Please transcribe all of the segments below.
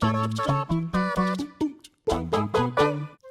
The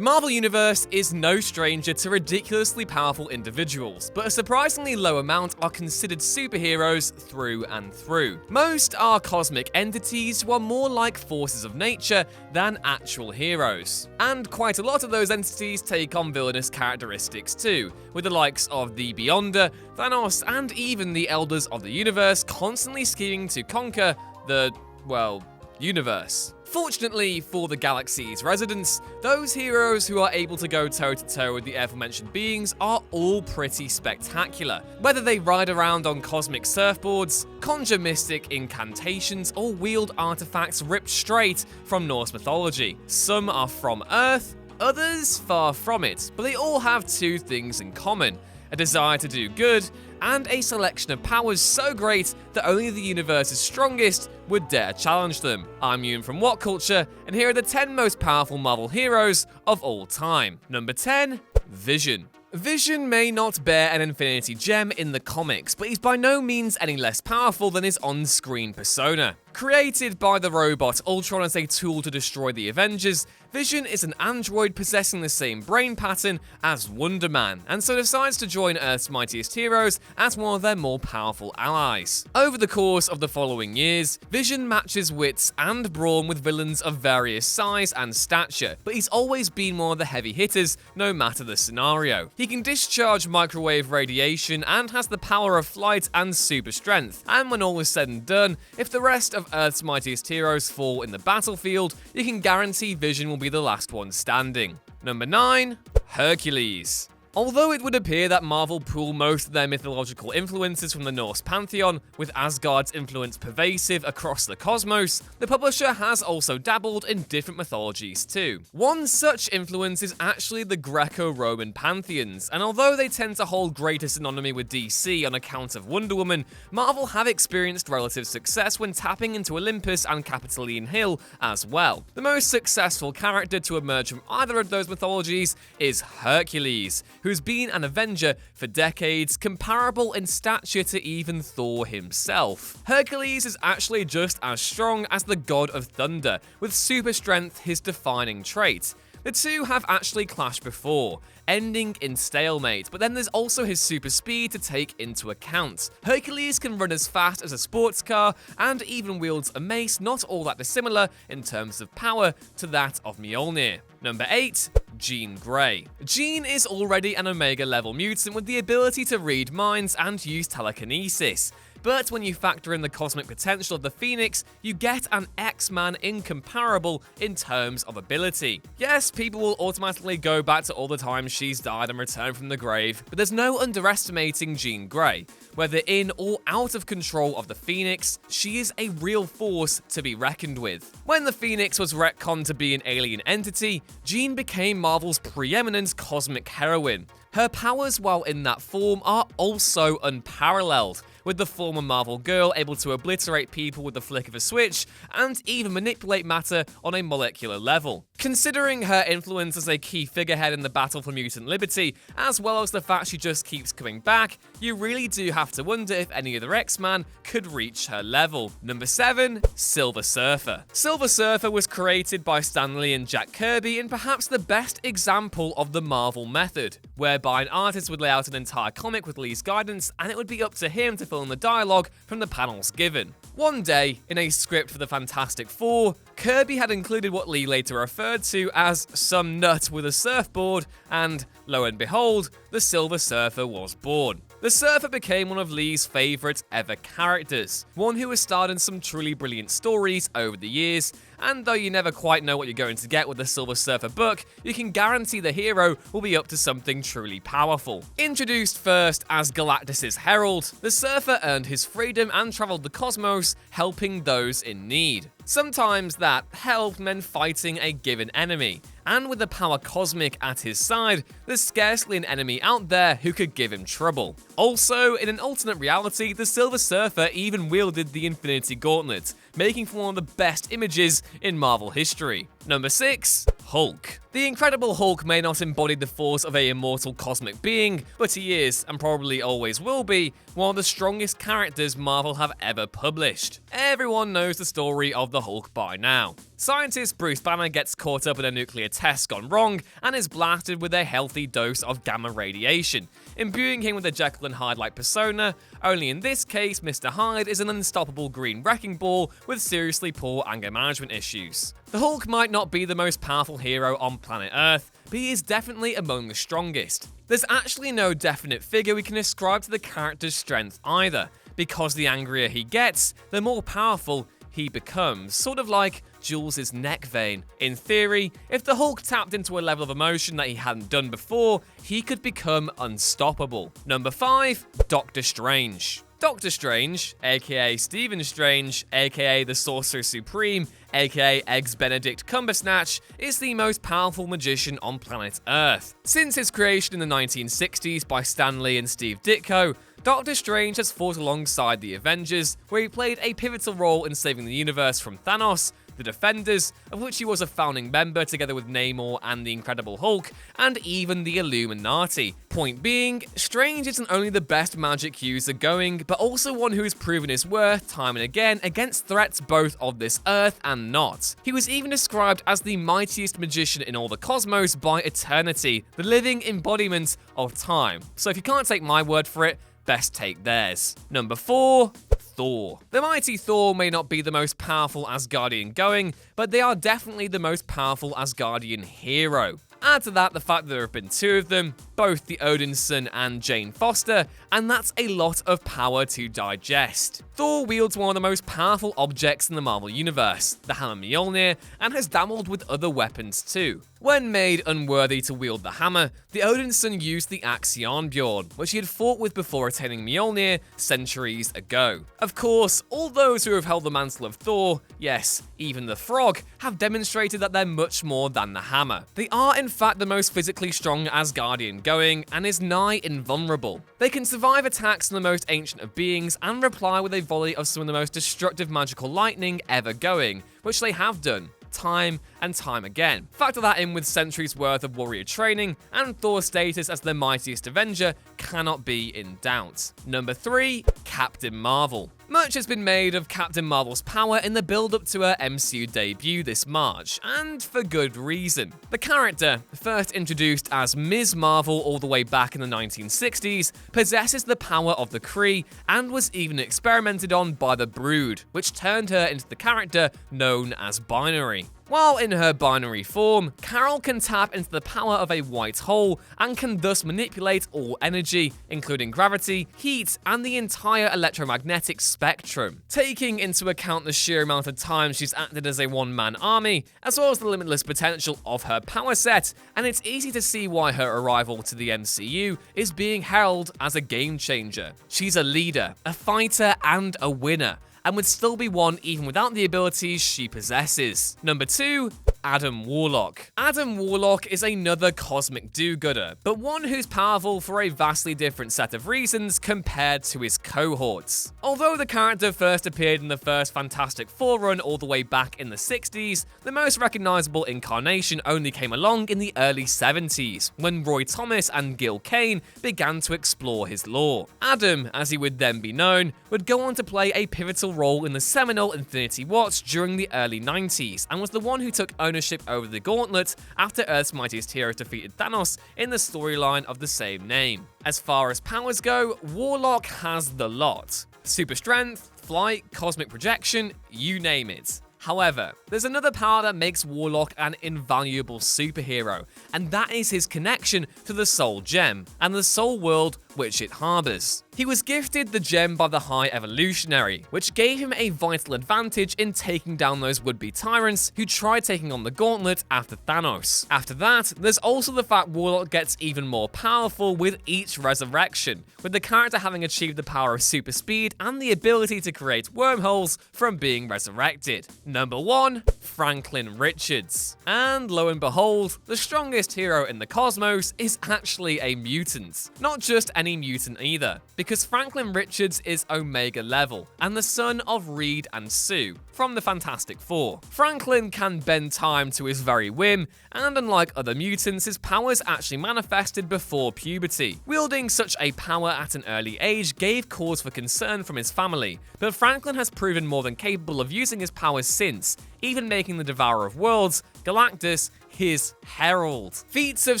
Marvel Universe is no stranger to ridiculously powerful individuals, but a surprisingly low amount are considered superheroes through and through. Most are cosmic entities who are more like forces of nature than actual heroes. And quite a lot of those entities take on villainous characteristics too, with the likes of the Beyonder, Thanos, and even the Elders of the Universe constantly scheming to conquer the, well, universe. Fortunately for the galaxy's residents, those heroes who are able to go toe-to-toe with the aforementioned beings are all pretty spectacular. Whether they ride around on cosmic surfboards, conjure mystic incantations, or wield artifacts ripped straight from Norse mythology. Some are from Earth, others far from it, but they all have two things in common: a desire to do good, and a selection of powers so great that only the universe's strongest would dare challenge them. I'm Ewan from What Culture, and here are the 10 most powerful Marvel heroes of all time. Number 10, Vision. Vision may not bear an Infinity Gem in the comics, but he's by no means any less powerful than his on-screen persona. Created by the robot Ultron as a tool to destroy the Avengers, Vision is an android possessing the same brain pattern as Wonder Man, and so decides to join Earth's mightiest heroes as one of their more powerful allies. Over the course of the following years, Vision matches wits and brawn with villains of various size and stature, but he's always been one of the heavy hitters no matter the scenario. He can discharge microwave radiation and has the power of flight and super strength, and when all is said and done, if the rest of Earth's mightiest heroes fall in the battlefield, you can guarantee Vision will be the last one standing. Number 9, Hercules. Although it would appear that Marvel pull most of their mythological influences from the Norse pantheon, with Asgard's influence pervasive across the cosmos, the publisher has also dabbled in different mythologies too. One such influence is actually the Greco-Roman pantheons, and although they tend to hold greater synonymy with DC on account of Wonder Woman, Marvel have experienced relative success when tapping into Olympus and Capitoline Hill as well. The most successful character to emerge from either of those mythologies is Hercules, who's been an Avenger for decades, comparable in stature to even Thor himself. Hercules is actually just as strong as the god of thunder, with super strength his defining trait. The two have actually clashed before, ending in stalemate, but then there's also his super speed to take into account. Hercules can run as fast as a sports car, and even wields a mace not all that dissimilar in terms of power to that of Mjolnir. Number 8, Jean Grey. Jean is already an Omega level mutant with the ability to read minds and use telekinesis. But when you factor in the cosmic potential of the Phoenix, you get an X-Man incomparable in terms of ability. Yes, people will automatically go back to all the times she's died and returned from the grave, but there's no underestimating Jean Grey. Whether in or out of control of the Phoenix, she is a real force to be reckoned with. When the Phoenix was retconned to be an alien entity, Jean became Marvel's preeminent cosmic heroine. Her powers while in that form are also unparalleled, with the former Marvel girl able to obliterate people with the flick of a switch and even manipulate matter on a molecular level. Considering her influence as a key figurehead in the battle for mutant liberty, as well as the fact she just keeps coming back, you really do have to wonder if any other X-Man could reach her level. Number 7, Silver Surfer. Silver Surfer was created by Stan Lee and Jack Kirby in perhaps the best example of the Marvel method, whereby an artist would lay out an entire comic with Lee's guidance, and it would be up to him to fill in the dialogue from the panels given. One day, in a script for the Fantastic Four, Kirby had included what Lee later referred to as some nut with a surfboard, and lo and behold, the Silver Surfer was born. The Surfer became one of Lee's favourite ever characters, one who has starred in some truly brilliant stories over the years, and though you never quite know what you're going to get with the Silver Surfer book, you can guarantee the hero will be up to something truly powerful. Introduced first as Galactus' herald, the Surfer earned his freedom and travelled the cosmos, helping those in need. Sometimes that help meant fighting a given enemy, and with the power cosmic at his side, there's scarcely an enemy out there who could give him trouble. Also, in an alternate reality, the Silver Surfer even wielded the Infinity Gauntlet, making for one of the best images in Marvel history. Number 6, Hulk. The Incredible Hulk may not embody the force of an immortal cosmic being, but he is, and probably always will be, one of the strongest characters Marvel have ever published. Everyone knows the story of the Hulk by now. Scientist Bruce Banner gets caught up in a nuclear test gone wrong and is blasted with a healthy dose of gamma radiation, imbuing him with a Jekyll and Hyde-like persona, only in this case Mr. Hyde is an unstoppable green wrecking ball with seriously poor anger management issues. The Hulk might not be the most powerful hero on planet Earth, but he is definitely among the strongest. There's actually no definite figure we can ascribe to the character's strength either, because the angrier he gets, the more powerful he becomes, sort of like Jules' neck vein. In theory, if the Hulk tapped into a level of emotion that he hadn't done before, he could become unstoppable. Number 5, Doctor Strange. Doctor Strange, aka Stephen Strange, aka the Sorcerer Supreme, aka Eggs Benedict Cumbersnatch, is the most powerful magician on planet Earth. Since his creation in the 1960s by Stan Lee and Steve Ditko, Doctor Strange has fought alongside the Avengers, where he played a pivotal role in saving the universe from Thanos, the Defenders, of which he was a founding member together with Namor and the Incredible Hulk, and even the Illuminati. Point being, Strange isn't only the best magic user going, but also one who has proven his worth time and again against threats both of this Earth and not. He was even described as the mightiest magician in all the cosmos by Eternity, the living embodiment of time. So if you can't take my word for it, best take theirs. Number 4, Thor. The mighty Thor may not be the most powerful Asgardian going, but they are definitely the most powerful Asgardian hero. Add to that the fact that there have been 2 of them, both the Odinson and Jane Foster, and that's a lot of power to digest. Thor wields one of the most powerful objects in the Marvel Universe, the hammer Mjolnir, and has dabbled with other weapons too. When made unworthy to wield the hammer, the Odinson used the axe Jarnbjorn, which he had fought with before attaining Mjolnir centuries ago. Of course, all those who have held the mantle of Thor, yes, even the Frog, have demonstrated that they're much more than the hammer. They are in fact the most physically strong Asgardian going, and is nigh invulnerable. They can survive attacks from the most ancient of beings and reply with a volley of some of the most destructive magical lightning ever going, which they have done time and time again. Factor that in with centuries worth of warrior training, and Thor's status as the mightiest Avenger cannot be in doubt. Number 3, Captain Marvel. Much has been made of Captain Marvel's power in the build-up to her MCU debut this March, and for good reason. The character, first introduced as Ms. Marvel all the way back in the 1960s, possesses the power of the Kree, and was even experimented on by the Brood, which turned her into the character known as Binary. While in her binary form, Carol can tap into the power of a white hole and can thus manipulate all energy, including gravity, heat, and the entire electromagnetic spectrum. Taking into account the sheer amount of time she's acted as a one-man army, as well as the limitless potential of her power set, and it's easy to see why her arrival to the MCU is being heralded as a game changer. She's a leader, a fighter, and a winner, and would still be one even without the abilities she possesses. Number 2, Adam Warlock. Adam Warlock is another cosmic do-gooder, but one who's powerful for a vastly different set of reasons compared to his cohorts. Although the character first appeared in the first Fantastic Four run all the way back in the 60s, the most recognizable incarnation only came along in the early 70s, when Roy Thomas and Gil Kane began to explore his lore. Adam, as he would then be known, would go on to play a pivotal role in the seminal Infinity Watch during the early 90s, and was the one who took ownership over the Gauntlet after Earth's mightiest hero defeated Thanos in the storyline of the same name. As far as powers go, Warlock has the lot. Super strength, flight, cosmic projection, you name it. However, there's another power that makes Warlock an invaluable superhero, and that is his connection to the Soul Gem, and the Soul World which it harbors. He was gifted the gem by the High Evolutionary, which gave him a vital advantage in taking down those would-be tyrants who tried taking on the Gauntlet after Thanos. After that, there's also the fact Warlock gets even more powerful with each resurrection, with the character having achieved the power of super speed and the ability to create wormholes from being resurrected. Number 1, Franklin Richards. And lo and behold, the strongest hero in the cosmos is actually a mutant. Not just any mutant either, because Franklin Richards is Omega level, and the son of Reed and Sue, from the Fantastic Four. Franklin can bend time to his very whim, and unlike other mutants, his powers actually manifested before puberty. Wielding such a power at an early age gave cause for concern from his family, but Franklin has proven more than capable of using his powers since, even making the Devourer of Worlds, Galactus, his herald. Feats of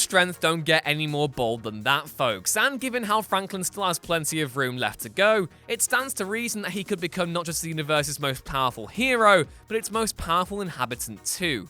strength don't get any more bold than that, folks, and given how Franklin still has plenty of room left to go, it stands to reason that he could become not just the universe's most powerful hero, but its most powerful inhabitant too.